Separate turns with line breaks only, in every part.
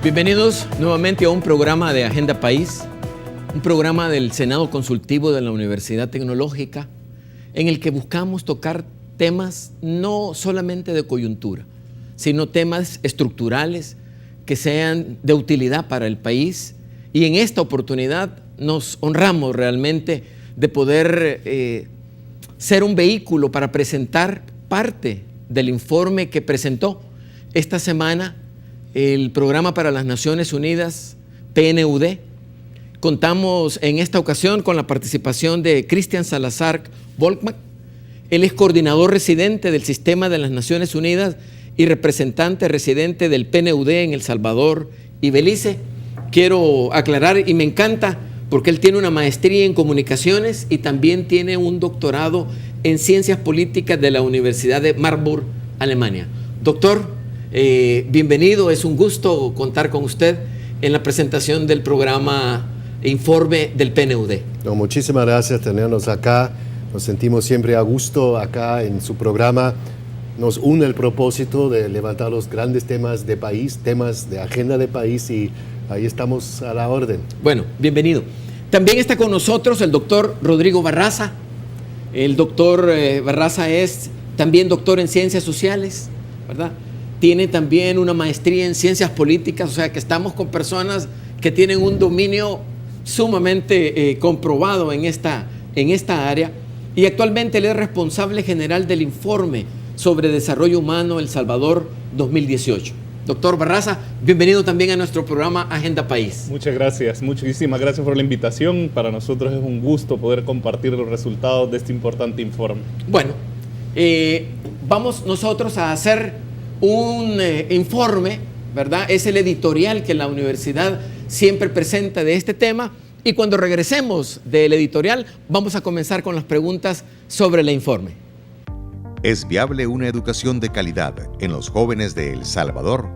Bienvenidos nuevamente a un programa de Agenda País, un programa del Senado Consultivo de la Universidad Tecnológica, en el que buscamos tocar temas no solamente de coyuntura, sino temas estructurales que sean de utilidad para el país. Y en esta oportunidad nos honramos realmente de poder ser un vehículo para presentar parte del informe que presentó esta semana el Programa para las Naciones Unidas, PNUD. Contamos en esta ocasión con la participación de Cristian Salazar Volkmann. Él es coordinador residente del Sistema de las Naciones Unidas y representante residente del PNUD en El Salvador y Belice. Quiero aclarar, y me encanta, porque él tiene una maestría en comunicaciones y también tiene un doctorado en ciencias políticas de la Universidad de Marburg, Alemania. Doctor, bienvenido, es un gusto contar con usted en la presentación del programa Informe del PNUD.
No, muchísimas gracias por tenernos acá. Nos sentimos siempre a gusto acá en su programa. Nos une el propósito de levantar los grandes temas de país, temas de agenda de país, y ahí estamos a la orden.
Bueno, bienvenido. También está con nosotros el doctor Rodrigo Barraza. El doctor Barraza es también doctor en ciencias sociales, ¿verdad? Tiene también una maestría en ciencias políticas, o sea que estamos con personas que tienen un dominio sumamente comprobado en esta área. Y actualmente él es responsable general del informe sobre desarrollo humano El Salvador 2018. Doctor Barraza, bienvenido también a nuestro programa Agenda País.
Muchas gracias, muchísimas gracias por la invitación. Para nosotros es un gusto poder compartir los resultados de este importante informe.
Bueno, vamos nosotros a hacer un informe, ¿verdad? Es el editorial que la universidad siempre presenta de este tema, y cuando regresemos del editorial vamos a comenzar con las preguntas sobre el informe.
¿Es viable una educación de calidad en los jóvenes de El Salvador?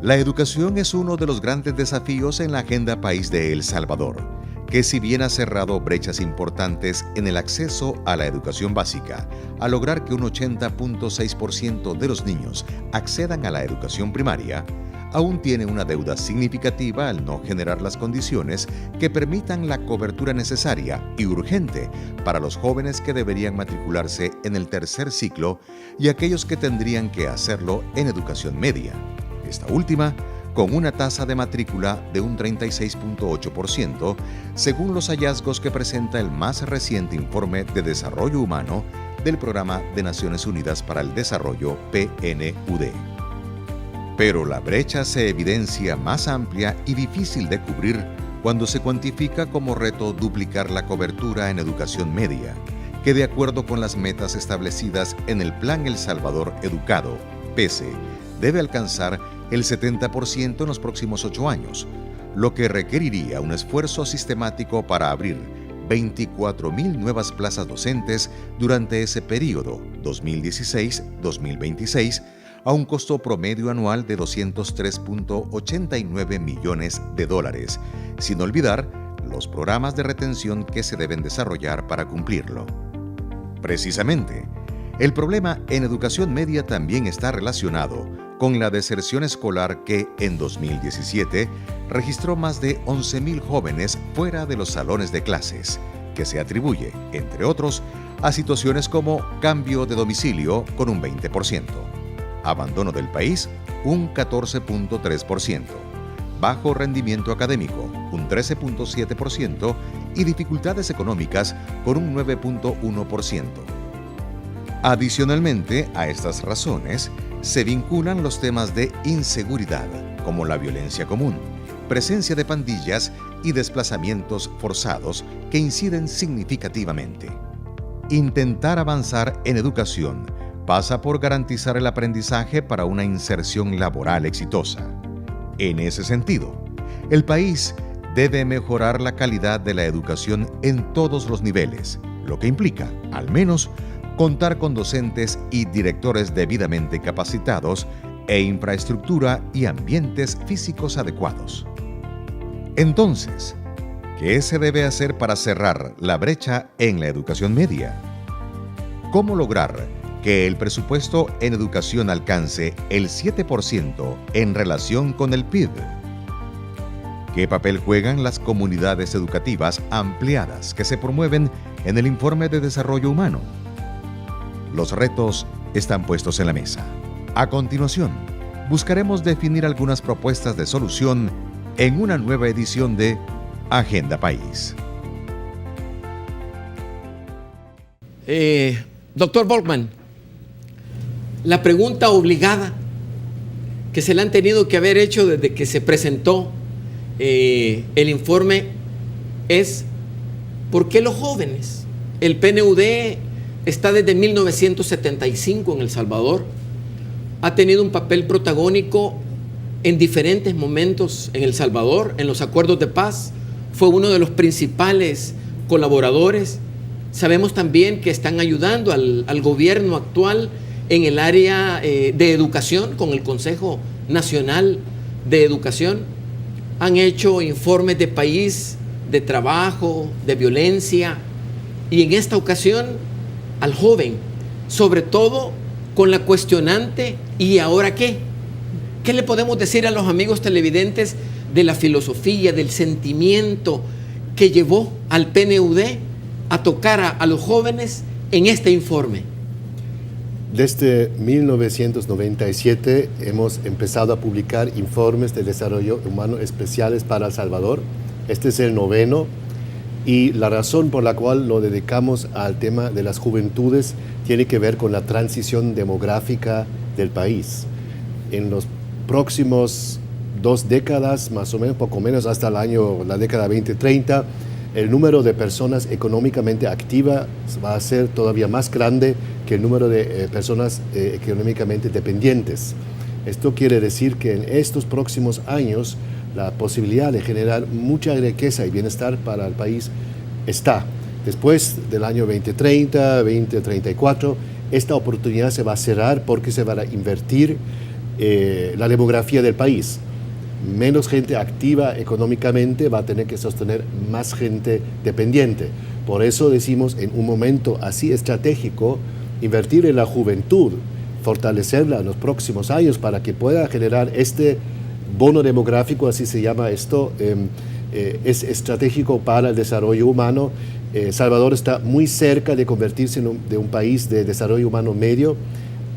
La educación es uno de los grandes desafíos en la Agenda País de El Salvador, que si bien ha cerrado brechas importantes en el acceso a la educación básica, a lograr que un 80.6% de los niños accedan a la educación primaria, aún tiene una deuda significativa al no generar las condiciones que permitan la cobertura necesaria y urgente para los jóvenes que deberían matricularse en el tercer ciclo y aquellos que tendrían que hacerlo en educación media. Esta última, con una tasa de matrícula de un 36.8%, según los hallazgos que presenta el más reciente informe de desarrollo humano del Programa de Naciones Unidas para el Desarrollo, PNUD. Pero la brecha se evidencia más amplia y difícil de cubrir cuando se cuantifica como reto duplicar la cobertura en educación media, que de acuerdo con las metas establecidas en el Plan El Salvador Educado, PESE, debe alcanzar el 70% en los próximos 8 años, lo que requeriría un esfuerzo sistemático para abrir 24,000 nuevas plazas docentes durante ese periodo 2016-2026, a un costo promedio anual de $203.89 millones, sin olvidar los programas de retención que se deben desarrollar para cumplirlo. Precisamente, el problema en educación media también está relacionado con la deserción escolar que en 2017 registró más de 11,000 jóvenes fuera de los salones de clases, que se atribuye, entre otros, a situaciones como cambio de domicilio con un 20%, abandono del país un 14.3%, bajo rendimiento académico un 13.7% y dificultades económicas con un 9.1%. Adicionalmente a estas razones, se vinculan los temas de inseguridad, como la violencia común, presencia de pandillas y desplazamientos forzados que inciden significativamente. Intentar avanzar en educación pasa por garantizar el aprendizaje para una inserción laboral exitosa. En ese sentido, el país debe mejorar la calidad de la educación en todos los niveles, lo que implica, al menos, contar con docentes y directores debidamente capacitados e infraestructura y ambientes físicos adecuados. Entonces, ¿qué se debe hacer para cerrar la brecha en la educación media? ¿Cómo lograr que el presupuesto en educación alcance el 7% en relación con el PIB. ¿Qué papel juegan las comunidades educativas ampliadas que se promueven en el Informe de Desarrollo Humano? Los retos están puestos en la mesa. A continuación, buscaremos definir algunas propuestas de solución en una nueva edición de Agenda País.
Doctor Volkmann, la pregunta obligada que se le han tenido que haber hecho desde que se presentó el informe es: ¿por qué los jóvenes? El PNUD está desde 1975 en El Salvador, ha tenido un papel protagónico en diferentes momentos en El Salvador, en los acuerdos de paz, fue uno de los principales colaboradores. Sabemos también que están ayudando al gobierno actual en el área de educación con el Consejo Nacional de Educación. Han hecho informes de país, de trabajo, de violencia, y en esta ocasión al joven, sobre todo con la cuestionante ¿y ahora qué? ¿Qué le podemos decir a los amigos televidentes de la filosofía, del sentimiento que llevó al PNUD a tocar a los jóvenes en este informe?
Desde 1997 hemos empezado a publicar informes de desarrollo humano especiales para El Salvador. Este es el 9º, y la razón por la cual lo dedicamos al tema de las juventudes tiene que ver con la transición demográfica del país. En los próximos 2 décadas, más o menos, poco menos, hasta la década 2030, el número de personas económicamente activas va a ser todavía más grande que el número de personas económicamente dependientes. Esto quiere decir que en estos próximos años la posibilidad de generar mucha riqueza y bienestar para el país está. Después del año 2030, 2034, esta oportunidad se va a cerrar porque se va a invertir la demografía del país. Menos gente activa económicamente va a tener que sostener más gente dependiente. Por eso decimos, en un momento así estratégico, invertir en la juventud, fortalecerla en los próximos años para que pueda generar este bono demográfico, así se llama esto, es estratégico para el desarrollo humano. Salvador está muy cerca de convertirse de un país de desarrollo humano medio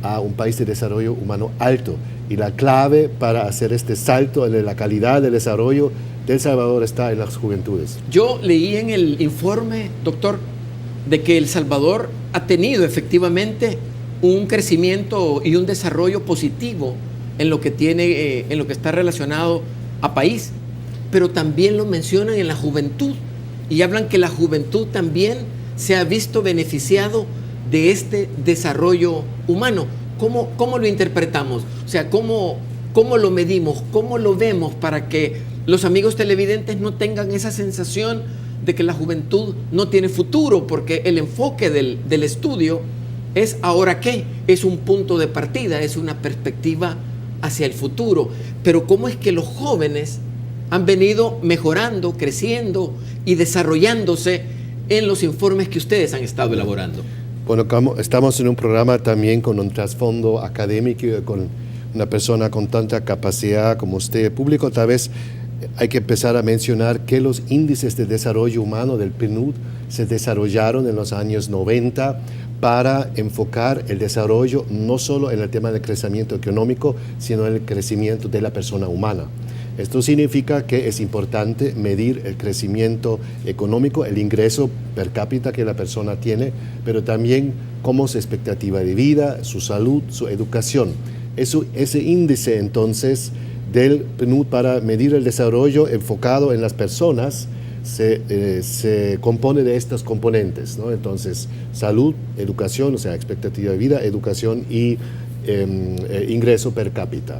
a un país de desarrollo humano alto. Y la clave para hacer este salto en la calidad del desarrollo de El Salvador está en las juventudes.
Yo leí en el informe, doctor, de que El Salvador ha tenido efectivamente un crecimiento y un desarrollo positivo en lo que está relacionado a país, pero también lo mencionan en la juventud y hablan que la juventud también se ha visto beneficiado de este desarrollo humano. ¿Cómo lo interpretamos? O sea, ¿cómo lo medimos? ¿Cómo lo vemos para que los amigos televidentes no tengan esa sensación de que la juventud no tiene futuro? Porque el enfoque del estudio es ¿ahora qué? Es un punto de partida, es una perspectiva hacia el futuro. Pero ¿cómo es que los jóvenes han venido mejorando, creciendo y desarrollándose en los informes que ustedes han estado elaborando?
Bueno, como estamos en un programa también con un trasfondo académico, con una persona con tanta capacidad como usted, público, tal vez hay que empezar a mencionar que los índices de desarrollo humano del PNUD se desarrollaron en los años 90 para enfocar el desarrollo no solo en el tema del crecimiento económico, sino en el crecimiento de la persona humana. Esto significa que es importante medir el crecimiento económico, el ingreso per cápita que la persona tiene, pero también cómo es su expectativa de vida, su salud, su educación. Ese índice entonces del PNUD para medir el desarrollo enfocado en las personas se compone de estos componentes, ¿no? Entonces, salud, educación, o sea, expectativa de vida, educación y ingreso per cápita.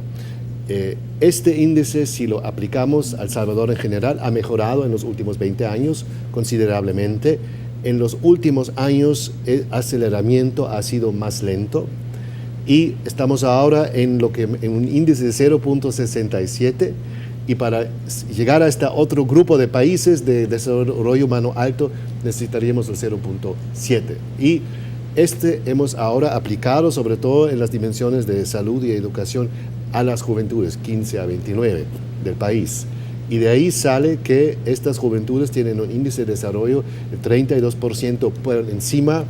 Este índice, si lo aplicamos a El Salvador en general, ha mejorado en los últimos 20 años considerablemente. En los últimos años el aceleramiento ha sido más lento y estamos ahora en un índice de 0.67, y para llegar a este otro grupo de países de desarrollo humano alto necesitaríamos el 0.7. Y hemos ahora aplicado sobre todo en las dimensiones de salud y educación a las juventudes 15 a 29 del país. Y de ahí sale que estas juventudes tienen un índice de desarrollo de 32% por encima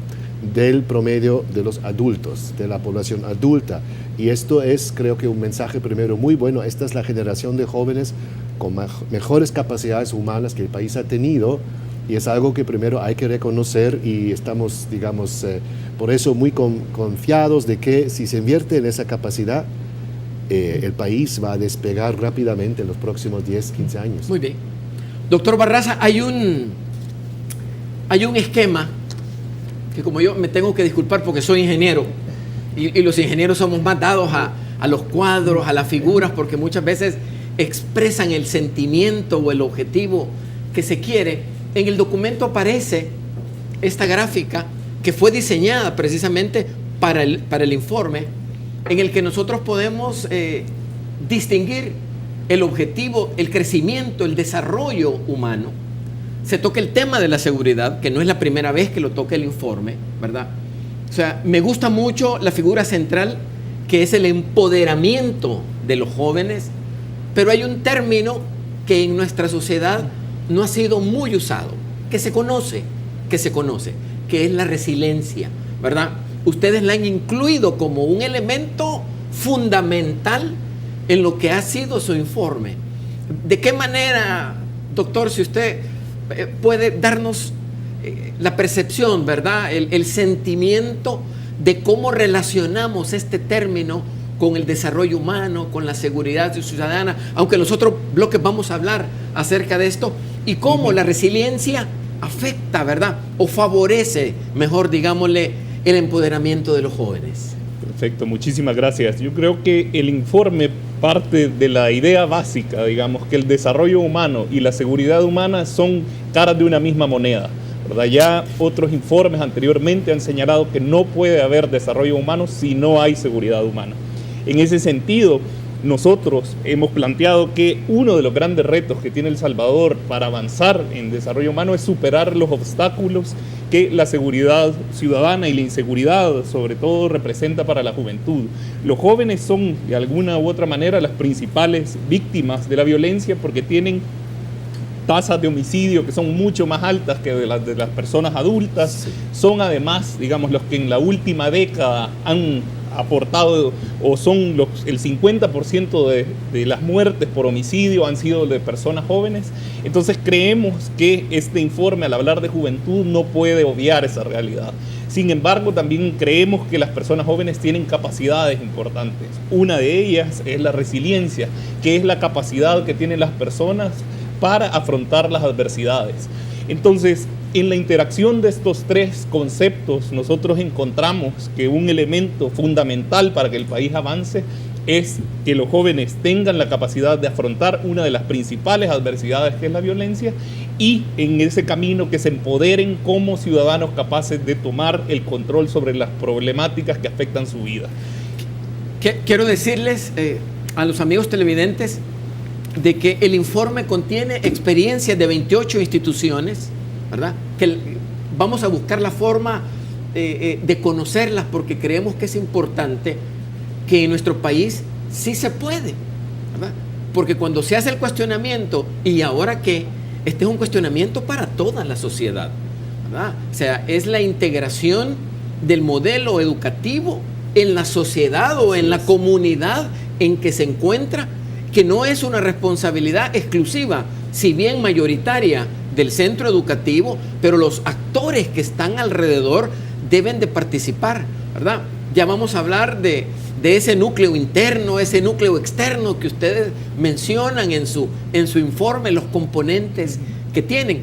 del promedio de los adultos, de la población adulta. Y esto es, creo que, un mensaje primero muy bueno. Esta es la generación de jóvenes con mejores capacidades humanas que el país ha tenido, y es algo que primero hay que reconocer, y estamos, digamos, por eso muy confiados de que si se invierte en esa capacidad, el país va a despegar rápidamente en los próximos 10, 15 años.
Muy bien. Doctor Barraza, hay un esquema que, como yo me tengo que disculpar porque soy ingeniero, y los ingenieros somos más dados a los cuadros, a las figuras, porque muchas veces expresan el sentimiento o el objetivo que se quiere. En el documento aparece esta gráfica que fue diseñada precisamente para el informe, en el que nosotros podemos distinguir el objetivo, el crecimiento, el desarrollo humano. Se toca el tema de la seguridad, que no es la primera vez que lo toca el informe, ¿verdad? O sea, me gusta mucho la figura central, que es el empoderamiento de los jóvenes, pero hay un término que en nuestra sociedad no ha sido muy usado, que se conoce, que es la resiliencia, ¿verdad? Ustedes la han incluido como un elemento fundamental en lo que ha sido su informe. ¿De qué manera, doctor, si usted puede darnos la percepción, ¿verdad? El sentimiento de cómo relacionamos este término con el desarrollo humano, con la seguridad ciudadana, aunque en los otros bloques vamos a hablar acerca de esto, y cómo la resiliencia afecta, ¿verdad? O favorece, mejor digámosle, el empoderamiento de los jóvenes.
Perfecto, muchísimas gracias. Yo creo que el informe parte de la idea básica, digamos, que el desarrollo humano y la seguridad humana son caras de una misma moneda, ¿verdad? Ya otros informes anteriormente han señalado que no puede haber desarrollo humano si no hay seguridad humana. En ese sentido, nosotros hemos planteado que uno de los grandes retos que tiene El Salvador para avanzar en desarrollo humano es superar los obstáculos que la seguridad ciudadana y la inseguridad, sobre todo, representa para la juventud. Los jóvenes son, de alguna u otra manera, las principales víctimas de la violencia porque tienen tasas de homicidio que son mucho más altas que de las personas adultas. Sí. Son además, digamos, los que en la última década han aportado, o son el 50% de las muertes por homicidio han sido de personas jóvenes. Entonces creemos que este informe, al hablar de juventud, no puede obviar esa realidad. Sin embargo, también creemos que las personas jóvenes tienen capacidades importantes. Una de ellas es la resiliencia, que es la capacidad que tienen las personas para afrontar las adversidades. Entonces, en la interacción de estos tres conceptos, nosotros encontramos que un elemento fundamental para que el país avance es que los jóvenes tengan la capacidad de afrontar una de las principales adversidades, que es la violencia, y en ese camino que se empoderen como ciudadanos capaces de tomar el control sobre las problemáticas que afectan su vida.
Quiero decirles a los amigos televidentes de que el informe contiene experiencias de 28 instituciones, ¿verdad? Que vamos a buscar la forma de conocerlas, porque creemos que es importante que en nuestro país sí se puede, ¿verdad? Porque cuando se hace el cuestionamiento, ¿y ahora qué? Este es un cuestionamiento para toda la sociedad, ¿verdad? O sea, es la integración del modelo educativo en la sociedad o en la comunidad en que se encuentra, que no es una responsabilidad exclusiva, si bien mayoritaria, del centro educativo, pero los actores que están alrededor deben de participar, ¿verdad? Ya vamos a hablar de ese núcleo interno, ese núcleo externo que ustedes mencionan en su informe, los componentes que tienen.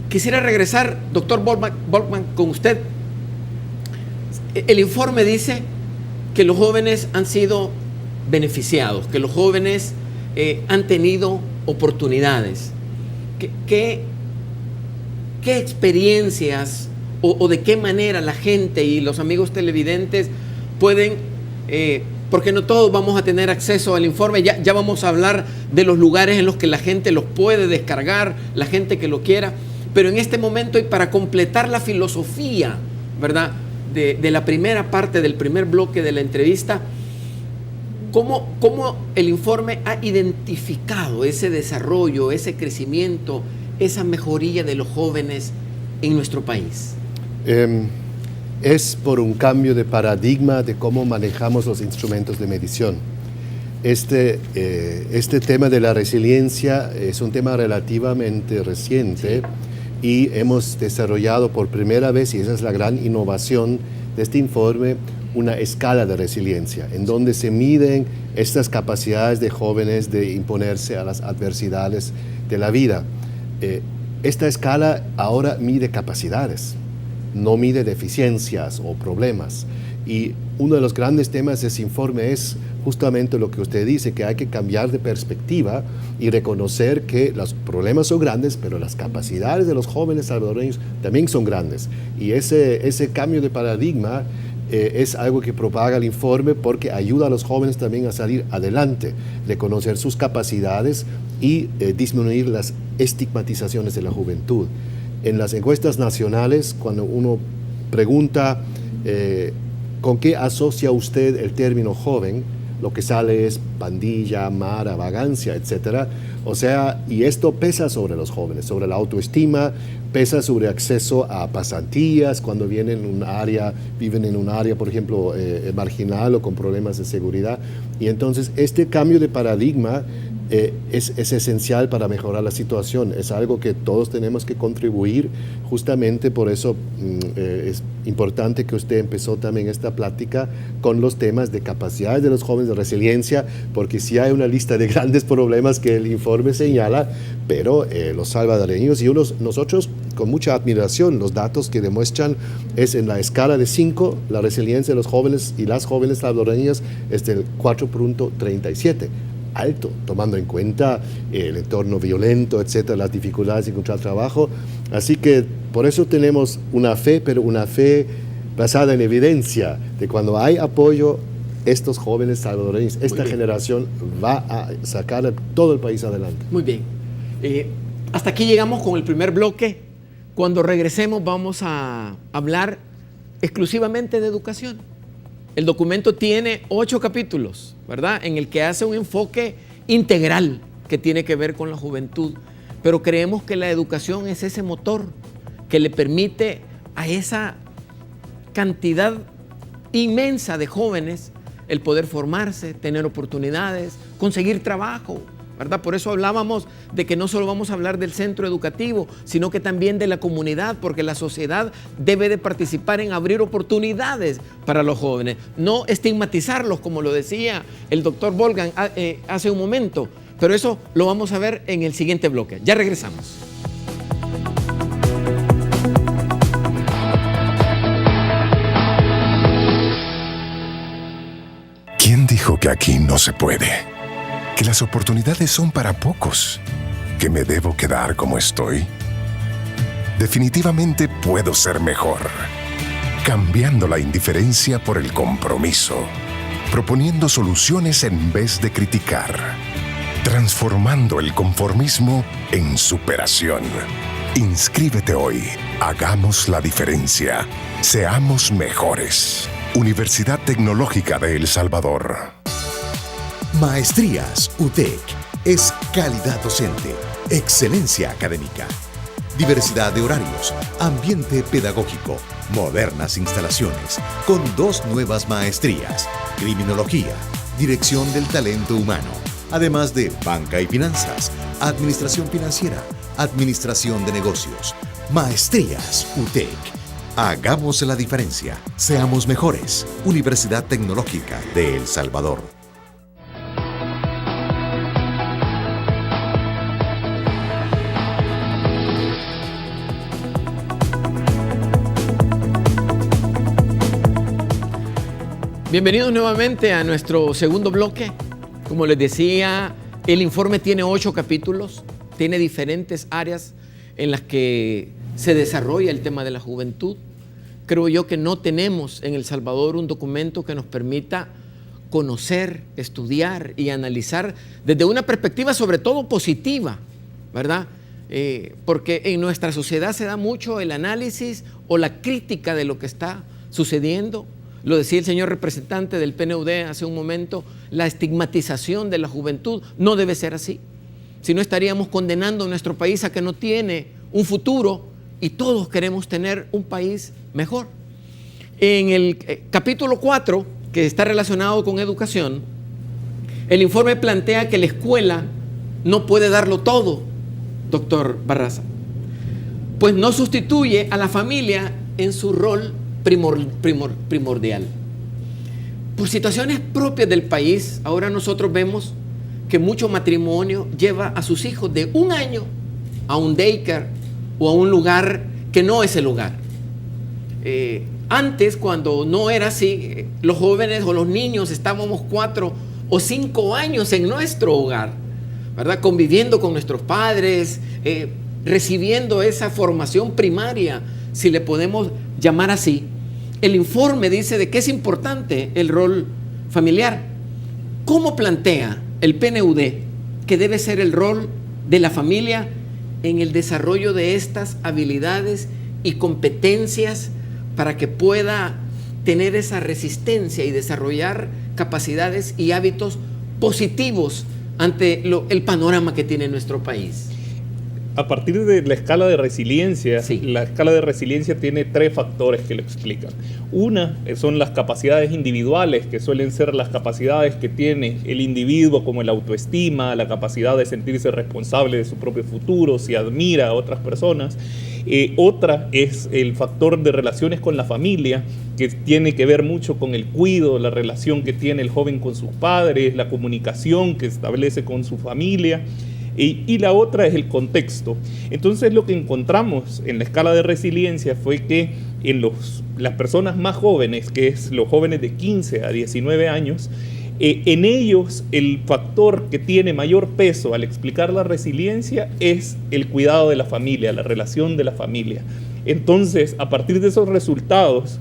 Quisiera regresar, doctor Volkmann, con usted. El informe dice que los jóvenes han sido beneficiados, que los jóvenes han tenido oportunidades. ¿Qué experiencias o de qué manera la gente y los amigos televidentes pueden, porque no todos vamos a tener acceso al informe, ya vamos a hablar de los lugares en los que la gente los puede descargar, la gente que lo quiera, pero en este momento, y para completar la filosofía, ¿verdad?, de la primera parte, del primer bloque de la entrevista, ¿cómo el informe ha identificado ese desarrollo, ese crecimiento, esa mejoría de los jóvenes en nuestro país?
Es por un cambio de paradigma de cómo manejamos los instrumentos de medición. Este tema de la resiliencia es un tema relativamente reciente y hemos desarrollado por primera vez, y esa es la gran innovación de este informe, una escala de resiliencia, en donde se miden estas capacidades de jóvenes de imponerse a las adversidades de la vida. Esta escala ahora mide capacidades, no mide deficiencias o problemas. Y uno de los grandes temas de ese informe es justamente lo que usted dice, que hay que cambiar de perspectiva y reconocer que los problemas son grandes, pero las capacidades de los jóvenes salvadoreños también son grandes. Y ese cambio de paradigma es algo que propaga el informe porque ayuda a los jóvenes también a salir adelante, reconocer sus capacidades y disminuir las estigmatizaciones de la juventud. En las encuestas nacionales, cuando uno pregunta ¿con qué asocia usted el término joven? Lo que sale es pandilla, mara, vagancia, etc. O sea, y esto pesa sobre los jóvenes, sobre la autoestima, pesa sobre acceso a pasantías cuando viven en un área, por ejemplo, marginal o con problemas de seguridad. Y entonces este cambio de paradigma es esencial para mejorar la situación. Es algo que todos tenemos que contribuir. Justamente por eso es importante que usted empezó también esta plática con los temas de capacidades de los jóvenes, de resiliencia, porque sí hay una lista de grandes problemas que el informe señala, pero los salvadoreños y nosotros con mucha admiración, los datos que demuestran es en la escala de 5, la resiliencia de los jóvenes y las jóvenes salvadoreñas es del 4.37. Alto, tomando en cuenta el entorno violento, etcétera, las dificultades de encontrar trabajo. Así que por eso tenemos una fe, pero una fe basada en evidencia de cuando hay apoyo, estos jóvenes salvadoreños, esta generación va a sacar a todo el país adelante.
Muy bien. Hasta aquí llegamos con el primer bloque. Cuando regresemos vamos a hablar exclusivamente de educación. El documento tiene 8 capítulos, ¿verdad? En el que hace un enfoque integral que tiene que ver con la juventud. Pero creemos que la educación es ese motor que le permite a esa cantidad inmensa de jóvenes el poder formarse, tener oportunidades, conseguir trabajo, ¿verdad? Por eso hablábamos de que no solo vamos a hablar del centro educativo, sino que también de la comunidad, porque la sociedad debe de participar en abrir oportunidades para los jóvenes, no estigmatizarlos, como lo decía el doctor Volgan hace un momento, pero eso lo vamos a ver en el siguiente bloque. Ya regresamos.
¿Quién dijo que aquí no se puede? Que las oportunidades son para pocos, que me debo quedar como estoy. Definitivamente puedo ser mejor, cambiando la indiferencia por el compromiso, proponiendo soluciones en vez de criticar, transformando el conformismo en superación. Inscríbete hoy, hagamos la diferencia, seamos mejores. Universidad Tecnológica de El Salvador.
Maestrías UTEC es calidad docente, excelencia académica, diversidad de horarios, ambiente pedagógico, modernas instalaciones, con 2 nuevas maestrías, criminología, dirección del talento humano, además de banca y finanzas, administración financiera, administración de negocios. Maestrías UTEC. Hagamos la diferencia, seamos mejores. Universidad Tecnológica de El Salvador.
Bienvenidos nuevamente a nuestro segundo bloque. Como les decía, el informe tiene 8 capítulos, tiene diferentes áreas en las que se desarrolla el tema de la juventud. Creo yo que no tenemos en El Salvador un documento que nos permita conocer, estudiar y analizar desde una perspectiva sobre todo positiva, ¿verdad? Porque en nuestra sociedad se da mucho el análisis o la crítica de lo que está sucediendo. Lo decía el señor representante del PNUD hace un momento, la estigmatización de la juventud no debe ser así. Si no, estaríamos condenando a nuestro país a que no tiene un futuro, y todos queremos tener un país mejor. En el capítulo 4, que está relacionado con educación, el informe plantea que la escuela no puede darlo todo, doctor Barraza, pues no sustituye a la familia en su rol primordial. Por situaciones propias del país, ahora nosotros vemos que mucho matrimonio lleva a sus hijos de 1 año a un daycare o a un lugar que no es el lugar. Antes, cuando no era así, los jóvenes o los niños estábamos 4 o 5 años en nuestro hogar, ¿verdad? Conviviendo con nuestros padres, recibiendo esa formación primaria, si le podemos llamar así. El informe dice de que es importante el rol familiar. ¿Cómo plantea el PNUD que debe ser el rol de la familia en el desarrollo de estas habilidades y competencias para que pueda tener esa resistencia y desarrollar capacidades y hábitos positivos ante el panorama que tiene nuestro país?
A partir de la escala de resiliencia,
sí.
La escala de resiliencia tiene 3 factores que lo explican. Una son las capacidades individuales, que suelen ser las capacidades que tiene el individuo, como la autoestima, la capacidad de sentirse responsable de su propio futuro, si admira a otras personas. Otra es el factor de relaciones con la familia, que tiene que ver mucho con el cuidado, la relación que tiene el joven con sus padres, la comunicación que establece con su familia. Y la otra es el contexto. Entonces, lo que encontramos en la escala de resiliencia fue que en las personas más jóvenes, que es los jóvenes de 15 a 19 años, en ellos el factor que tiene mayor peso al explicar la resiliencia es el cuidado de la familia, la relación de la familia. Entonces, a partir de esos resultados,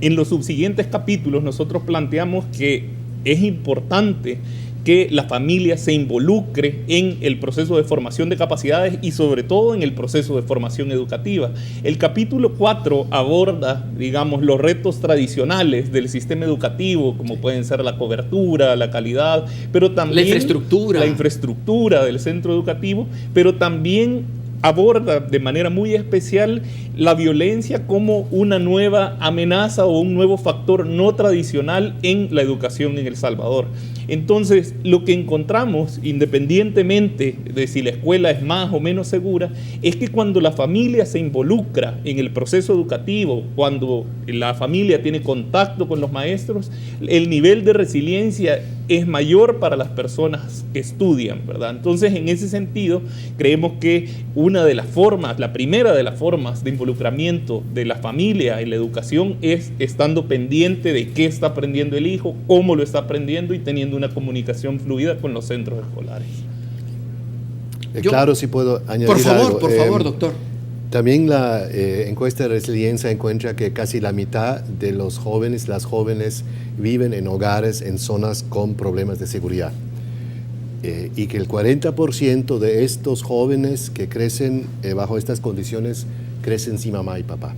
en los subsiguientes capítulos nosotros planteamos que es importante que la familia se involucre en el proceso de formación de capacidades y sobre todo en el proceso de formación educativa. El capítulo 4 aborda, digamos, los retos tradicionales del sistema educativo, como pueden ser la cobertura, la calidad, pero también la infraestructura del centro educativo, pero también aborda de manera muy especial la violencia como una nueva amenaza o un nuevo factor no tradicional en la educación en El Salvador. Entonces, lo que encontramos, independientemente de si la escuela es más o menos segura, es que cuando la familia se involucra en el proceso educativo, cuando la familia tiene contacto con los maestros, el nivel de resiliencia es mayor para las personas que estudian, ¿verdad? Entonces, en ese sentido, creemos que una de las formas, la primera de las formas de involucramiento de la familia en la educación es estando pendiente de qué está aprendiendo el hijo, cómo lo está aprendiendo y teniendo una comunicación fluida con los centros escolares.
Claro, si puedo añadir algo.
Por favor, doctor.
También la encuesta de resiliencia encuentra que casi la mitad de los jóvenes, las jóvenes, viven en hogares en zonas con problemas de seguridad. Y que el 40% de estos jóvenes que crecen bajo estas condiciones crecen sin mamá y papá.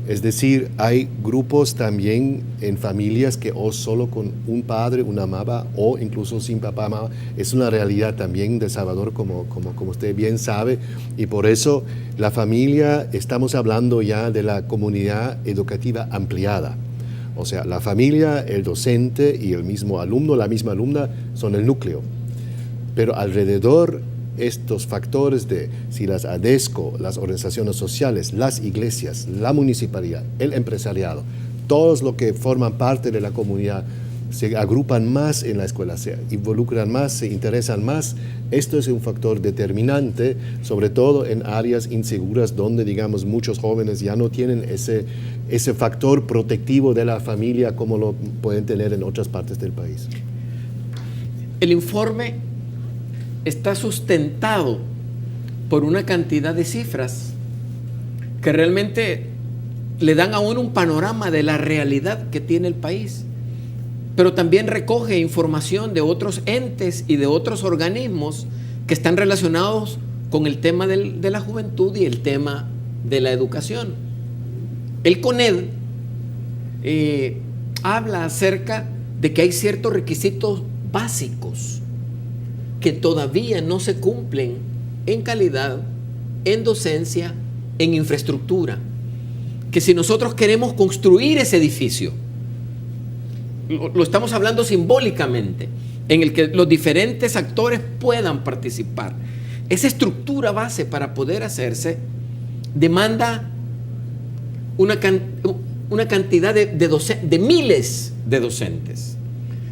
Es decir, hay grupos también en familias que o solo con un padre, una mamá o incluso sin papá, mamá. Es una realidad también de Salvador, como usted bien sabe, y por eso la familia, estamos hablando ya de la comunidad educativa ampliada. O sea, la familia, el docente y el mismo alumno, la misma alumna son el núcleo. Pero alrededor estos factores de si las ADESCO, las organizaciones sociales, las iglesias, la municipalidad, el empresariado, todos los que forman parte de la comunidad se agrupan más en la escuela, se involucran más, se interesan más. Esto es un factor determinante, sobre todo en áreas inseguras donde, digamos, muchos jóvenes ya no tienen ese factor protectivo de la familia como lo pueden tener en otras partes del país.
El informe está sustentado por una cantidad de cifras que realmente le dan a uno un panorama de la realidad que tiene el país, pero también recoge información de otros entes y de otros organismos que están relacionados con el tema de la juventud y el tema de la educación. El CONED habla acerca de que hay ciertos requisitos básicos que todavía no se cumplen en calidad, en docencia, en infraestructura. Que si nosotros queremos construir ese edificio, lo estamos hablando simbólicamente, en el que los diferentes actores puedan participar. Esa estructura base para poder hacerse demanda una cantidad de miles de docentes,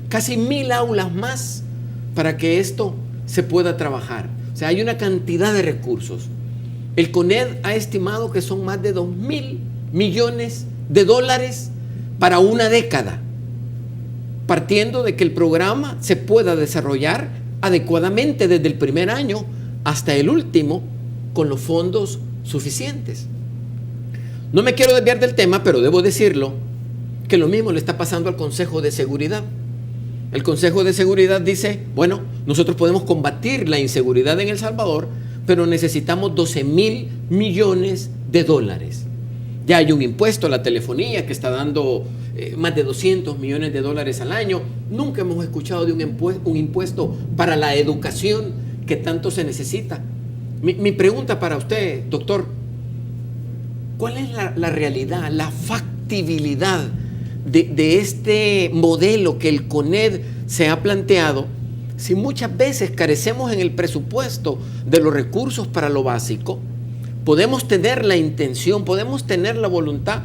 casi 1000 aulas más para que esto se pueda trabajar. O sea, hay una cantidad de recursos. El CONED ha estimado que son más de $2.000 millones para una década, partiendo de que el programa se pueda desarrollar adecuadamente desde el primer año hasta el último con los fondos suficientes. No me quiero desviar del tema, pero debo decirlo, que lo mismo le está pasando al Consejo de Seguridad. El Consejo de Seguridad dice, bueno, nosotros podemos combatir la inseguridad en El Salvador, pero necesitamos $12.000 millones. Ya hay un impuesto a la telefonía que está dando más de $200 millones al año. Nunca hemos escuchado de un impuesto para la educación que tanto se necesita. Mi pregunta para usted, doctor, ¿cuál es la realidad, la factibilidad de este modelo que el CONED se ha planteado, si muchas veces carecemos en el presupuesto de los recursos para lo básico? Podemos tener la intención, podemos tener la voluntad,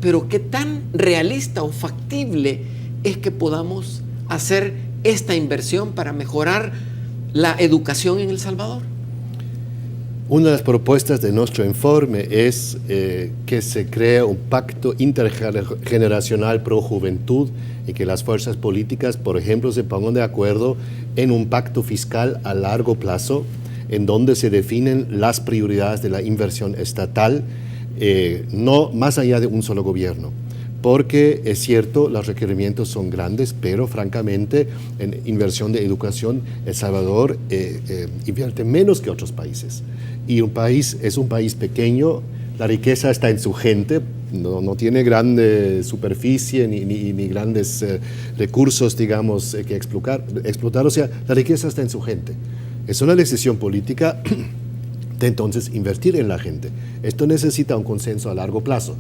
pero qué tan realista o factible es que podamos hacer esta inversión para mejorar la educación en El Salvador.
Una de las propuestas de nuestro informe es que se cree un pacto intergeneracional pro juventud y que las fuerzas políticas, por ejemplo, se pongan de acuerdo en un pacto fiscal a largo plazo en donde se definen las prioridades de la inversión estatal, no más allá de un solo gobierno. Porque es cierto, los requerimientos son grandes, pero francamente en inversión de educación El Salvador invierte menos que otros países. Y es un país pequeño, la riqueza está en su gente, no tiene grande superficie ni grandes recursos, digamos, que explotar. O sea, la riqueza está en su gente. Es una decisión política de entonces invertir en la gente. Esto necesita un consenso a largo plazo.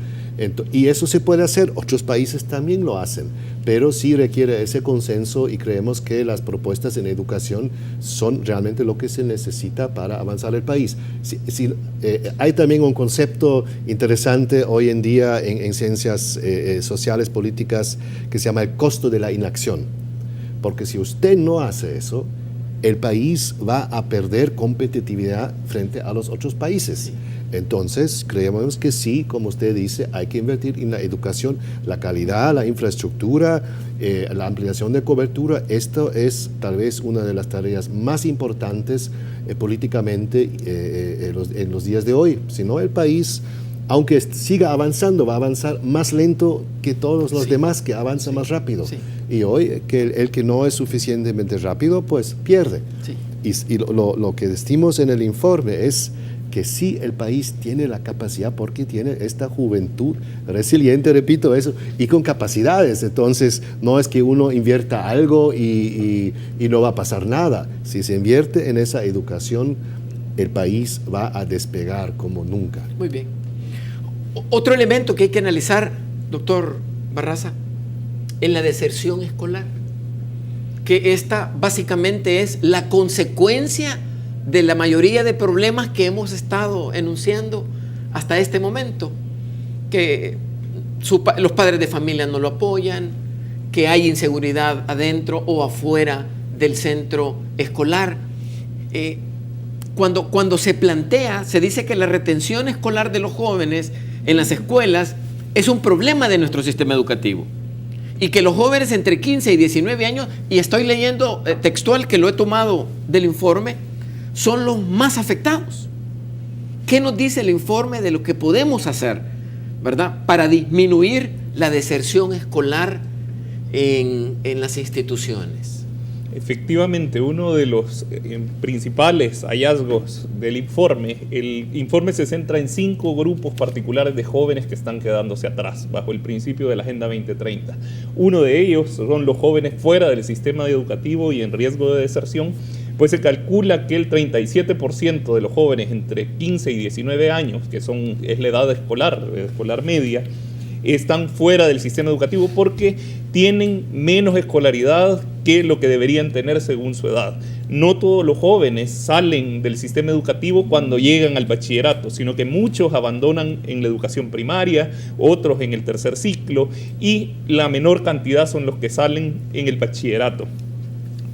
Y eso se puede hacer, otros países también lo hacen, pero sí requiere ese consenso y creemos que las propuestas en educación son realmente lo que se necesita para avanzar el país. Hay también un concepto interesante hoy en día en ciencias sociales, políticas, que se llama el costo de la inacción. Porque si usted no hace eso, el país va a perder competitividad frente a los otros países. Entonces, creemos que sí, como usted dice, hay que invertir en la educación, la calidad, la infraestructura, la ampliación de cobertura. Esto es tal vez una de las tareas más importantes políticamente en los días de hoy. Si no, el país, aunque siga avanzando, va a avanzar más lento que todos los demás que avanzan más rápido. Sí. Y hoy, el que no es suficientemente rápido, pues pierde. Sí. Y lo que decimos en el informe es que sí, el país tiene la capacidad porque tiene esta juventud resiliente, repito eso, y con capacidades. Entonces, no es que uno invierta algo y no va a pasar nada. Si se invierte en esa educación, el país va a despegar como nunca.
Muy bien. Otro elemento que hay que analizar, doctor Barraza, en la deserción escolar, que esta básicamente es la consecuencia de la mayoría de problemas que hemos estado enunciando hasta este momento, que los padres de familia no lo apoyan, que hay inseguridad adentro o afuera del centro escolar. Cuando se plantea, se dice que la retención escolar de los jóvenes en las escuelas es un problema de nuestro sistema educativo y que los jóvenes entre 15 y 19 años, y estoy leyendo textual que lo he tomado del informe, son los más afectados. ¿Qué nos dice el informe de lo que podemos hacer, verdad, para disminuir la deserción escolar en las instituciones?
Efectivamente, uno de los principales hallazgos del informe, el informe se centra en 5 grupos particulares de jóvenes que están quedándose atrás, bajo el principio de la Agenda 2030. Uno de ellos son los jóvenes fuera del sistema educativo y en riesgo de deserción, pues se calcula que el 37% de los jóvenes entre 15 y 19 años, que es la edad escolar media, están fuera del sistema educativo porque tienen menos escolaridad que lo que deberían tener según su edad. No todos los jóvenes salen del sistema educativo cuando llegan al bachillerato, sino que muchos abandonan en la educación primaria, otros en el tercer ciclo, y la menor cantidad son los que salen en el bachillerato.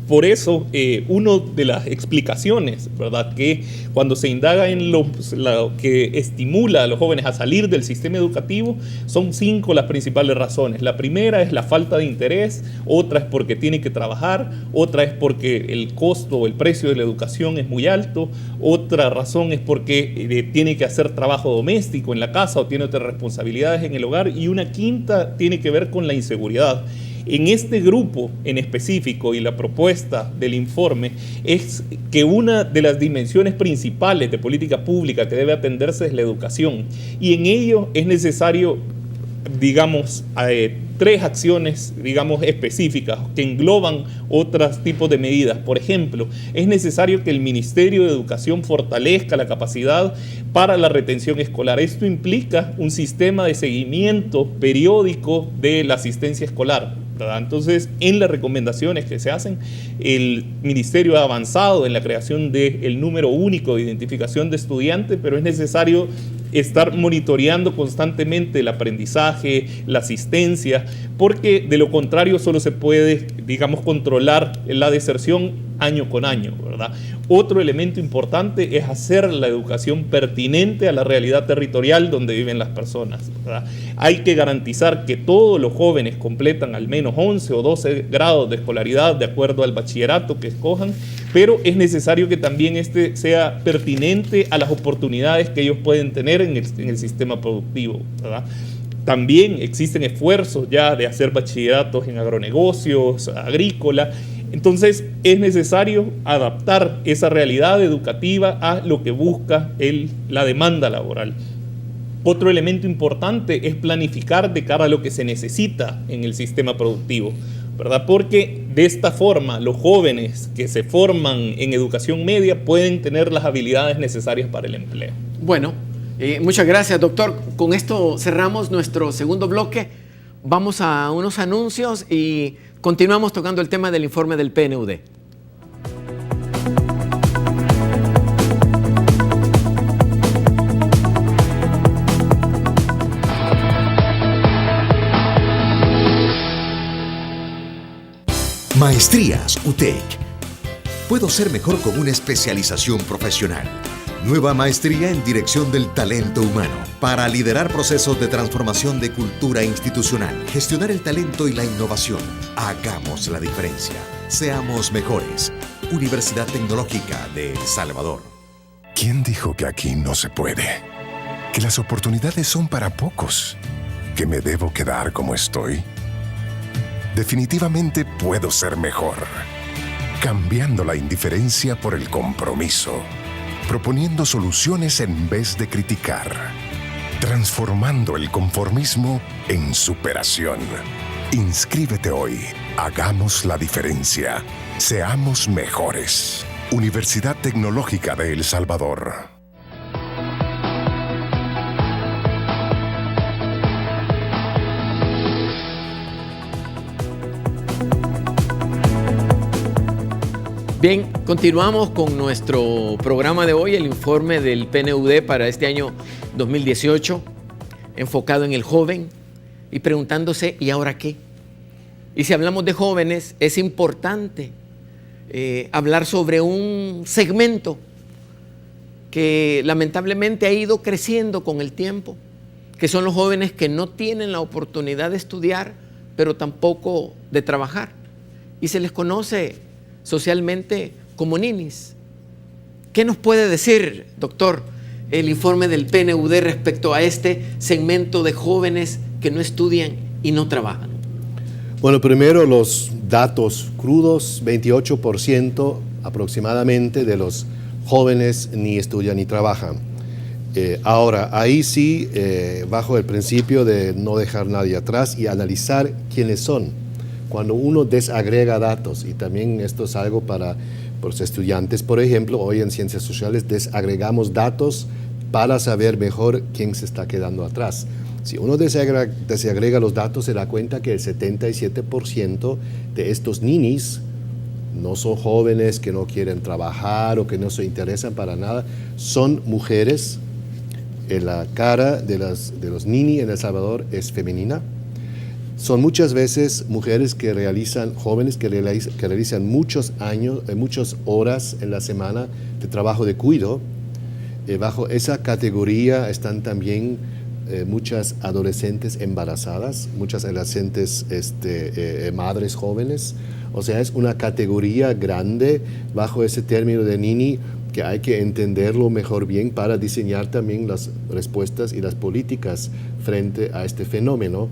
Por eso, una de las explicaciones, ¿verdad?, que cuando se indaga en lo que estimula a los jóvenes a salir del sistema educativo, son 5 las principales razones. La primera es la falta de interés, otra es porque tiene que trabajar, otra es porque el costo o el precio de la educación es muy alto, otra razón es porque tiene que hacer trabajo doméstico en la casa o tiene otras responsabilidades en el hogar, y una quinta tiene que ver con la inseguridad. En este grupo en específico, y la propuesta del informe es que una de las dimensiones principales de política pública que debe atenderse es la educación, y en ello es necesario, digamos, 3 acciones, digamos, específicas que engloban otros tipos de medidas. Por ejemplo, es necesario que el Ministerio de Educación fortalezca la capacidad para la retención escolar. Esto implica un sistema de seguimiento periódico de la asistencia escolar, ¿verdad? Entonces, en las recomendaciones que se hacen, el Ministerio ha avanzado en la creación del número único de identificación de estudiantes, pero es necesario estar monitoreando constantemente el aprendizaje, la asistencia, porque de lo contrario solo se puede, digamos, controlar la deserción año con año, ¿verdad? Otro elemento importante es hacer la educación pertinente a la realidad territorial donde viven las personas, ¿verdad? Hay que garantizar que todos los jóvenes completan al menos 11 o 12 grados de escolaridad de acuerdo al bachillerato que escojan, pero es necesario que también este sea pertinente a las oportunidades que ellos pueden tener en el sistema productivo, ¿verdad? También existen esfuerzos ya de hacer bachilleratos en agronegocios, agrícola. Entonces es necesario adaptar esa realidad educativa a lo que busca la demanda laboral. Otro elemento importante es planificar de cara a lo que se necesita en el sistema productivo, ¿verdad? Porque de esta forma los jóvenes que se forman en educación media pueden tener las habilidades necesarias para el empleo.
Bueno, muchas gracias, doctor. Con esto cerramos nuestro segundo bloque. Vamos a unos anuncios y continuamos tocando el tema del informe del PNUD.
Maestrías UTEC. Puedo ser mejor con una especialización profesional. Nueva maestría en dirección del talento humano para liderar procesos de transformación de cultura institucional, gestionar el talento y la innovación. Hagamos la diferencia. Seamos mejores. Universidad Tecnológica de El Salvador.
¿Quién dijo que aquí no se puede? Que las oportunidades son para pocos. ¿Que me debo quedar como estoy? Definitivamente puedo ser mejor. Cambiando la indiferencia por el compromiso. Proponiendo soluciones en vez de criticar. Transformando el conformismo en superación. Inscríbete hoy. Hagamos la diferencia. Seamos mejores. Universidad Tecnológica de El Salvador.
Bien, continuamos con nuestro programa de hoy, el informe del PNUD para este año 2018, enfocado en el joven y preguntándose, ¿y ahora qué? Y si hablamos de jóvenes, es importante hablar sobre un segmento que lamentablemente ha ido creciendo con el tiempo, que son los jóvenes que no tienen la oportunidad de estudiar, pero tampoco de trabajar. Y se les conoce socialmente como ninis. ¿Qué nos puede decir, doctor, el informe del PNUD respecto a este segmento de jóvenes que no estudian y no trabajan?
Bueno, primero los datos crudos, 28% aproximadamente de los jóvenes ni estudian ni trabajan. Ahora, ahí sí, bajo el principio de no dejar nadie atrás y analizar quiénes son. Cuando uno desagrega datos, y también esto es algo para los estudiantes, por ejemplo, hoy en Ciencias Sociales desagregamos datos para saber mejor quién se está quedando atrás. Si uno desagrega los datos, se da cuenta que el 77% de estos ninis no son jóvenes que no quieren trabajar o que no se interesan para nada, son mujeres. La cara de los nini en El Salvador es femenina. Son muchas veces mujeres que realizan, jóvenes que realizan muchas horas en la semana de trabajo de cuidado. Bajo esa categoría están también muchas adolescentes embarazadas, muchas adolescentes madres jóvenes. O sea, es una categoría grande bajo ese término de nini que hay que entenderlo mejor bien para diseñar también las respuestas y las políticas frente a este fenómeno.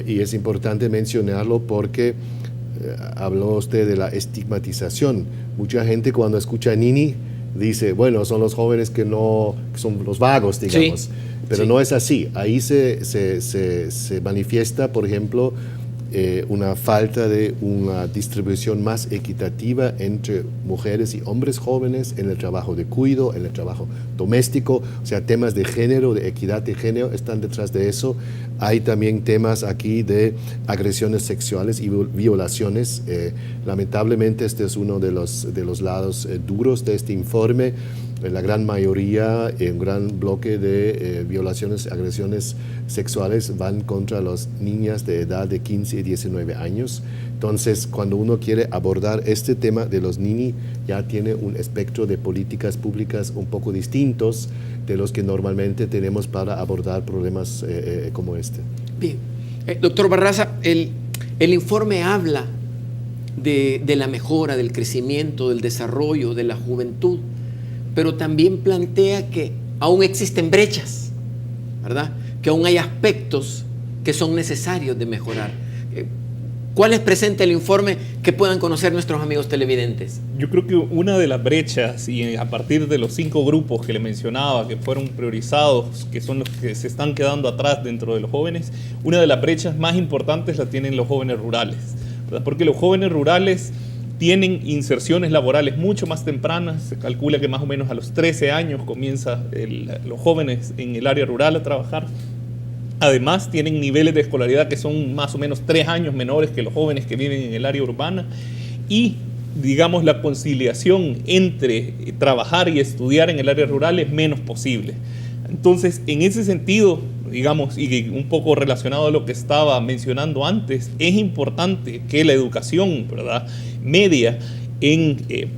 Y es importante mencionarlo porque habló usted de la estigmatización. Mucha gente cuando escucha nini dice, bueno, son los jóvenes que son los vagos, digamos. Sí. Pero sí, no es así. Ahí se manifiesta, por ejemplo, una falta de una distribución más equitativa entre mujeres y hombres jóvenes en el trabajo de cuidado, en el trabajo doméstico. O sea, temas de género, de equidad de género están detrás de eso. Hay también temas aquí de agresiones sexuales y violaciones. Lamentablemente este es uno de los lados duros de este informe. La gran mayoría, un gran bloque de violaciones, agresiones sexuales van contra las niñas de edad de 15 y 19 años. Entonces, cuando uno quiere abordar este tema de los nini, ya tiene un espectro de políticas públicas un poco distintos de los que normalmente tenemos para abordar problemas como este.
Bien. Doctor Barraza, el informe habla de la mejora, del crecimiento, del desarrollo, de la juventud, pero también plantea que aún existen brechas, ¿verdad? Que aún hay aspectos que son necesarios de mejorar. ¿Cuál es presente el informe que puedan conocer nuestros amigos televidentes?
Yo creo que una de las brechas, y a partir de los 5 grupos que le mencionaba, que fueron priorizados, que son los que se están quedando atrás dentro de los jóvenes, una de las brechas más importantes la tienen los jóvenes rurales, ¿verdad? Porque los jóvenes rurales tienen inserciones laborales mucho más tempranas. Se calcula que más o menos a los 13 años comienzan los jóvenes en el área rural a trabajar. Además, tienen niveles de escolaridad que son más o menos 3 años menores que los jóvenes que viven en el área urbana. Y, digamos, la conciliación entre trabajar y estudiar en el área rural es menos posible. Entonces, en ese sentido, digamos, y un poco relacionado a lo que estaba mencionando antes, es importante que la educación, ¿verdad?, media,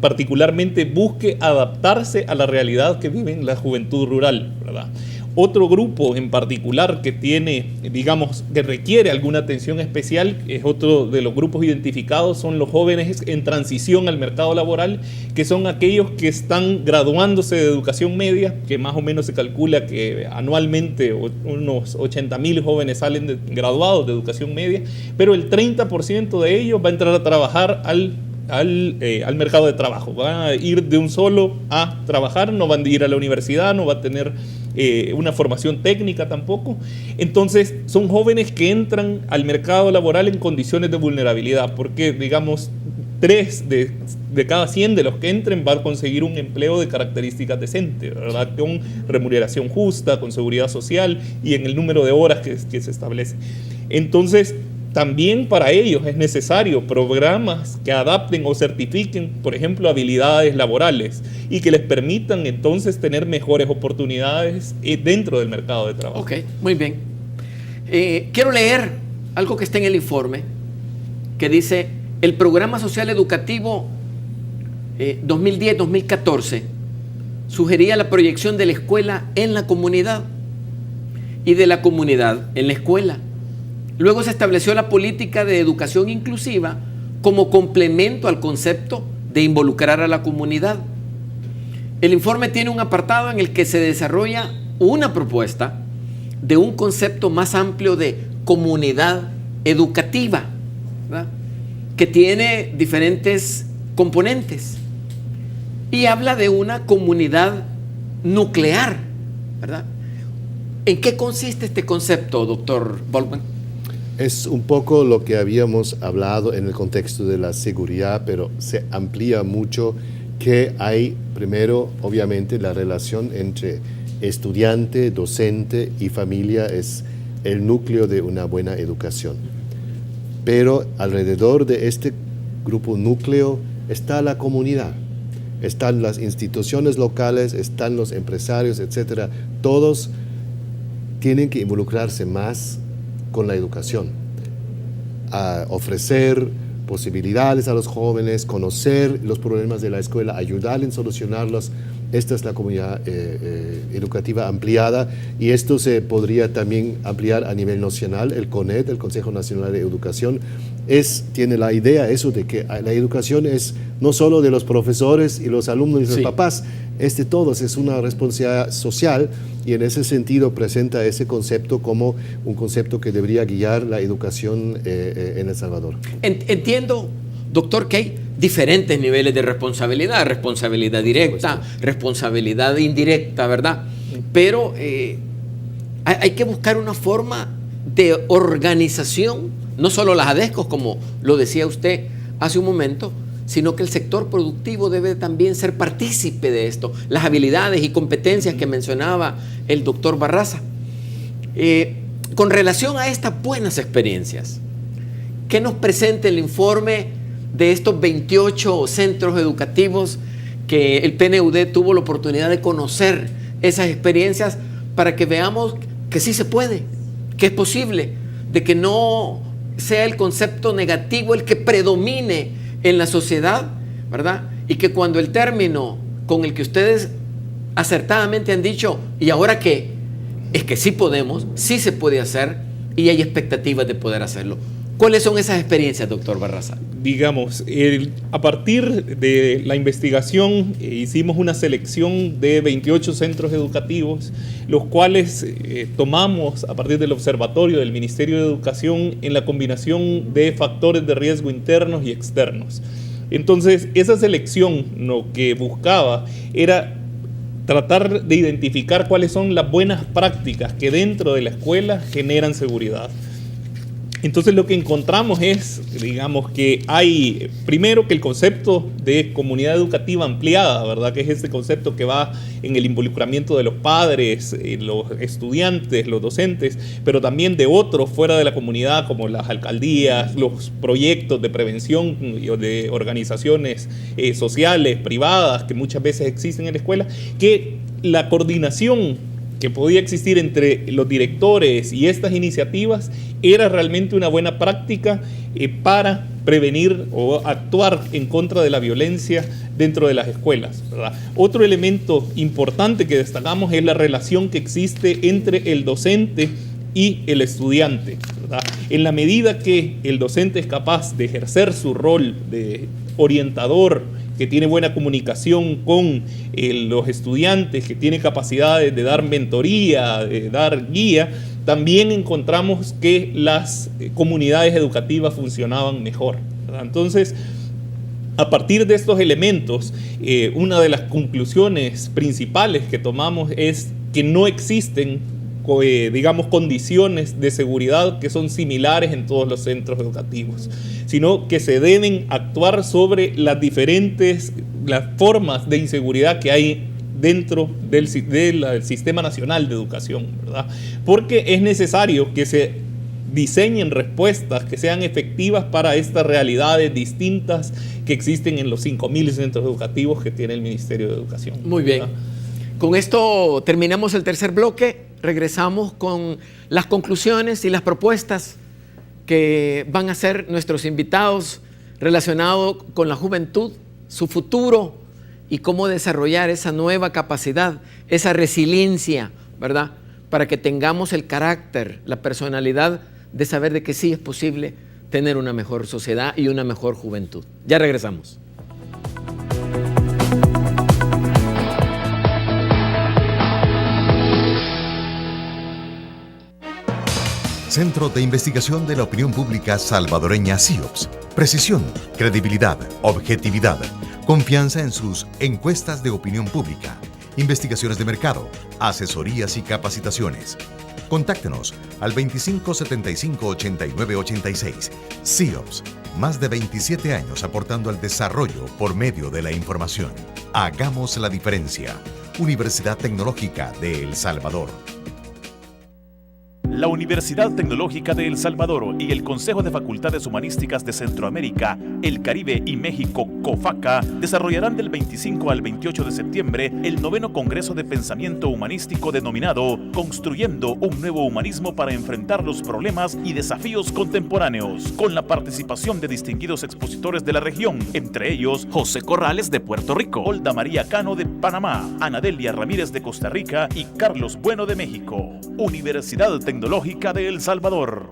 particularmente busque adaptarse a la realidad que vive la juventud rural, ¿verdad? Otro grupo en particular que tiene, digamos, que requiere alguna atención especial, es otro de los grupos identificados, son los jóvenes en transición al mercado laboral, que son aquellos que están graduándose de educación media, que más o menos se calcula que anualmente unos 80,000 jóvenes salen graduados de educación media, pero el 30% de ellos va a entrar a trabajar al mercado de trabajo. Van a ir de un solo a trabajar, no van a ir a la universidad, no va a tener una formación técnica tampoco. Entonces son jóvenes que entran al mercado laboral en condiciones de vulnerabilidad, porque digamos 3 de cada 100 de los que entren van a conseguir un empleo de características decentes, ¿verdad?, con remuneración justa, con seguridad social y en el número de horas que se establece. Entonces también para ellos es necesario programas que adapten o certifiquen, por ejemplo, habilidades laborales y que les permitan entonces tener mejores oportunidades dentro del mercado de trabajo.
Ok, muy bien. Quiero leer algo que está en el informe que dice: el Programa Social Educativo 2010-2014 sugería la proyección de la escuela en la comunidad y de la comunidad en la escuela. Luego se estableció la política de educación inclusiva como complemento al concepto de involucrar a la comunidad. El informe tiene un apartado en el que se desarrolla una propuesta de un concepto más amplio de comunidad educativa. ¿verdad?, que tiene diferentes componentes y habla de una comunidad nuclear, ¿verdad? ¿En qué consiste este concepto, doctor Volkmann?
Es un poco lo que habíamos hablado en el contexto de la seguridad, pero se amplía mucho, que hay primero, obviamente, la relación entre estudiante, docente y familia es el núcleo de una buena educación. Pero alrededor de este grupo núcleo está la comunidad, están las instituciones locales, están los empresarios, etcétera. Todos tienen que involucrarse más con la educación, a ofrecer posibilidades a los jóvenes, conocer los problemas de la escuela, ayudarles a solucionarlos. Esta es la comunidad educativa ampliada, y esto se podría también ampliar a nivel nacional. El CONED, el Consejo Nacional de Educación, tiene la idea eso de que la educación es no solo de los profesores y los alumnos y los papás, es de todos, es una responsabilidad social, y en ese sentido presenta ese concepto como un concepto que debería guiar la educación en El Salvador.
Entiendo, doctor, que hay diferentes niveles de responsabilidad, responsabilidad directa, responsabilidad indirecta, ¿verdad? Pero hay que buscar una forma de organización, no solo las ADESCOS, como lo decía usted hace un momento, sino que el sector productivo debe también ser partícipe de esto, las habilidades y competencias que mencionaba el doctor Barraza. Con relación a estas buenas experiencias, ¿qué nos presenta el informe de estos 28 centros educativos que el PNUD tuvo la oportunidad de conocer esas experiencias, para que veamos que sí se puede, que es posible, de que no sea el concepto negativo el que predomine en la sociedad, ¿verdad? Y que cuando el término con el que ustedes acertadamente han dicho, ¿y ahora qué?, es que sí podemos, sí se puede hacer, y hay expectativas de poder hacerlo. ¿Cuáles son esas experiencias, doctor Barraza?
Digamos, a partir de la investigación hicimos una selección de 28 centros educativos, los cuales tomamos a partir del observatorio del Ministerio de Educación en la combinación de factores de riesgo internos y externos. Entonces, esa selección lo que buscaba era tratar de identificar cuáles son las buenas prácticas que dentro de la escuela generan seguridad. Entonces lo que encontramos es, digamos, que hay, primero, que el concepto de comunidad educativa ampliada, ¿verdad?, que es este concepto que va en el involucramiento de los padres, los estudiantes, los docentes, pero también de otros fuera de la comunidad, como las alcaldías, los proyectos de prevención de organizaciones sociales, privadas, que muchas veces existen en la escuela, que la coordinación que podía existir entre los directores y estas iniciativas era realmente una buena práctica para prevenir o actuar en contra de la violencia dentro de las escuelas, ¿verdad? Otro elemento importante que destacamos es la relación que existe entre el docente y el estudiante, ¿verdad? En la medida que el docente es capaz de ejercer su rol de orientador, que tiene buena comunicación con los estudiantes, que tiene capacidades de dar mentoría, de dar guía, también encontramos que las comunidades educativas funcionaban mejor, ¿verdad? Entonces, a partir de estos elementos, una de las conclusiones principales que tomamos es que no existen, digamos, condiciones de seguridad que son similares en todos los centros educativos, sino que se deben actuar sobre las formas de inseguridad que hay dentro del Sistema Nacional de Educación, ¿verdad? Porque es necesario que se diseñen respuestas que sean efectivas para estas realidades distintas que existen en los 5.000 centros educativos que tiene el Ministerio de Educación.
Muy bien.
¿Verdad?
Con esto terminamos el tercer bloque. Regresamos con las conclusiones y las propuestas que van a hacer nuestros invitados relacionados con la juventud, su futuro y cómo desarrollar esa nueva capacidad, esa resiliencia, ¿verdad?, para que tengamos el carácter, la personalidad de saber de que sí es posible tener una mejor sociedad y una mejor juventud. Ya regresamos.
Centro de Investigación de la Opinión Pública Salvadoreña CIOPS. Precisión, credibilidad, objetividad, confianza en sus encuestas de opinión pública, investigaciones de mercado, asesorías y capacitaciones. Contáctenos al 2575-8986. CIOPS, más de 27 años aportando al desarrollo por medio de la información. Hagamos la diferencia. Universidad Tecnológica de El Salvador.
La Universidad Tecnológica de El Salvador y el Consejo de Facultades Humanísticas de Centroamérica, el Caribe y México, COFACA, desarrollarán del 25 al 28 de septiembre el 9º Congreso de Pensamiento Humanístico denominado Construyendo un Nuevo Humanismo para enfrentar los problemas y desafíos contemporáneos, con la participación de distinguidos expositores de la región, entre ellos José Corrales de Puerto Rico, Olda María Cano de Panamá, Anadelia Ramírez de Costa Rica y Carlos Bueno de México. Universidad Tecnológica de El Salvador.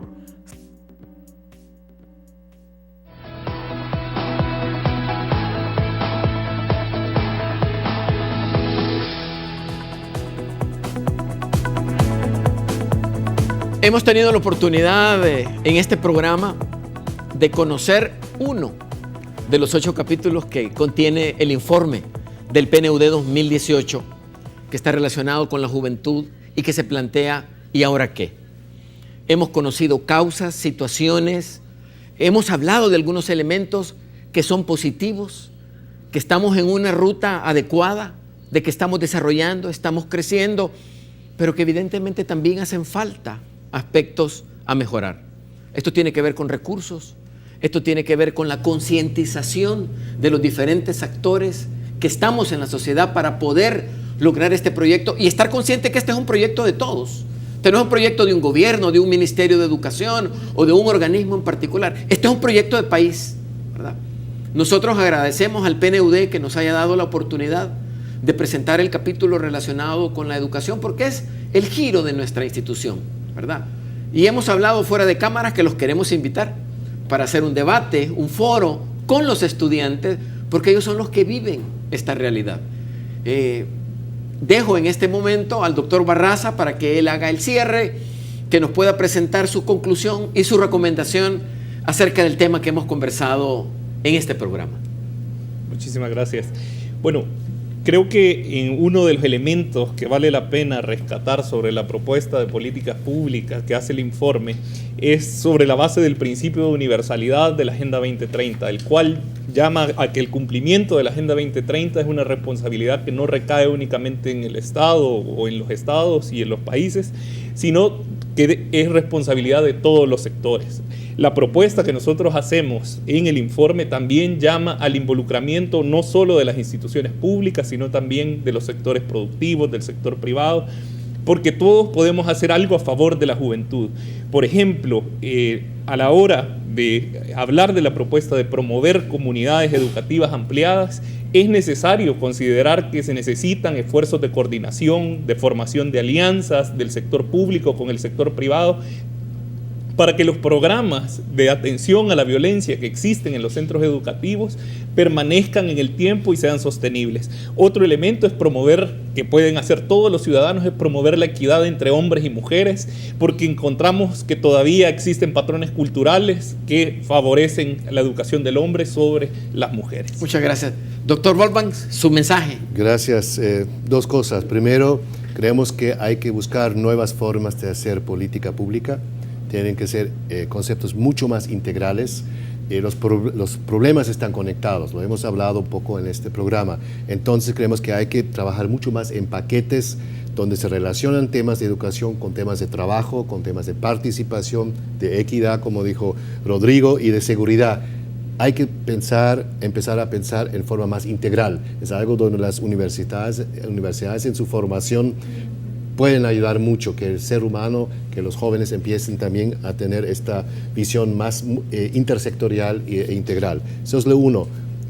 Hemos tenido la oportunidad en este programa de conocer uno de los 8 capítulos que contiene el informe del PNUD 2018, que está relacionado con la juventud y que se plantea ¿y ahora qué? Hemos conocido causas, situaciones, hemos hablado de algunos elementos que son positivos, que estamos en una ruta adecuada, de que estamos desarrollando, estamos creciendo, pero que evidentemente también hacen falta aspectos a mejorar. Esto tiene que ver con recursos, esto tiene que ver con la concientización de los diferentes actores que estamos en la sociedad para poder lograr este proyecto y estar consciente que este es un proyecto de todos. Este no es un proyecto de un gobierno, de un ministerio de educación o de un organismo en particular. Este es un proyecto de país, ¿verdad? Nosotros agradecemos al PNUD que nos haya dado la oportunidad de presentar el capítulo relacionado con la educación porque es el giro de nuestra institución, ¿verdad? Y hemos hablado fuera de cámaras que los queremos invitar para hacer un debate, un foro con los estudiantes porque ellos son los que viven esta realidad. Dejo en este momento al doctor Barraza para que él haga el cierre, que nos pueda presentar su conclusión y su recomendación acerca del tema que hemos conversado en este programa.
Muchísimas gracias. Bueno, creo que en uno de los elementos que vale la pena rescatar sobre la propuesta de políticas públicas que hace el informe es sobre la base del principio de universalidad de la Agenda 2030, el cual llama a que el cumplimiento de la Agenda 2030 es una responsabilidad que no recae únicamente en el Estado o en los estados y en los países, sino que es responsabilidad de todos los sectores. La propuesta que nosotros hacemos en el informe también llama al involucramiento no solo de las instituciones públicas, sino también de los sectores productivos, del sector privado, porque todos podemos hacer algo a favor de la juventud. Por ejemplo, a la hora de hablar de la propuesta de promover comunidades educativas ampliadas, es necesario considerar que se necesitan esfuerzos de coordinación, de formación de alianzas del sector público con el sector privado, para que los programas de atención a la violencia que existen en los centros educativos permanezcan en el tiempo y sean sostenibles. Otro elemento es promover, que pueden hacer todos los ciudadanos, es promover la equidad entre hombres y mujeres, porque encontramos que todavía existen patrones culturales que favorecen la educación del hombre sobre las mujeres.
Muchas gracias. Doctor Wolfgang, su mensaje.
Gracias. 2 cosas. Primero, creemos que hay que buscar nuevas formas de hacer política pública. Tienen que ser conceptos mucho más integrales. Los problemas están conectados, lo hemos hablado un poco en este programa. Entonces creemos que hay que trabajar mucho más en paquetes donde se relacionan temas de educación con temas de trabajo, con temas de participación, de equidad, como dijo Rodrigo, y de seguridad. Hay que empezar a pensar en forma más integral. Es algo donde las universidades en su formación pueden ayudar mucho, que el ser humano, que los jóvenes empiecen también a tener esta visión más intersectorial e integral. Eso es lo uno.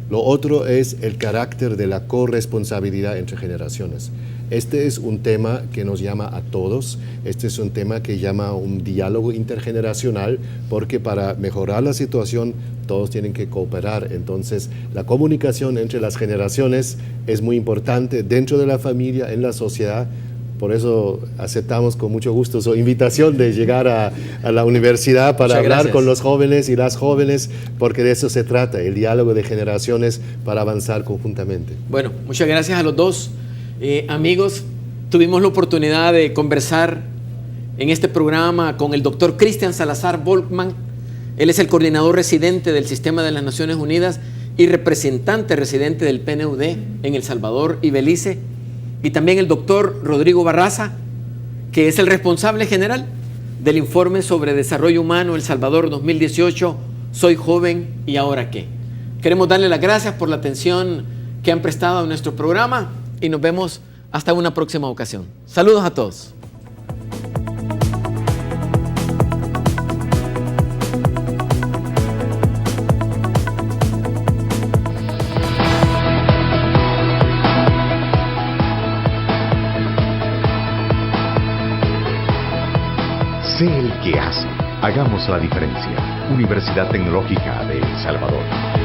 Lo otro es el carácter de la corresponsabilidad entre generaciones. Este es un tema que nos llama a todos, este es un tema que llama a un diálogo intergeneracional, porque para mejorar la situación todos tienen que cooperar. Entonces la comunicación entre las generaciones es muy importante dentro de la familia, en la sociedad, Por eso aceptamos con mucho gusto su invitación de llegar a la universidad para hablar con los jóvenes y las jóvenes, porque de eso se trata, el diálogo de generaciones para avanzar conjuntamente.
Bueno, muchas gracias a los dos. Amigos, tuvimos la oportunidad de conversar en este programa con el doctor Cristian Salazar Volkmann. Él es el coordinador residente del Sistema de las Naciones Unidas y representante residente del PNUD en El Salvador y Belice. Y también el doctor Rodrigo Barraza, que es el responsable general del informe sobre desarrollo humano El Salvador 2018, Soy joven y ahora qué. Queremos darle las gracias por la atención que han prestado a nuestro programa y nos vemos hasta una próxima ocasión. Saludos a todos.
Sé el que hace. Hagamos la diferencia. Universidad Tecnológica de El Salvador.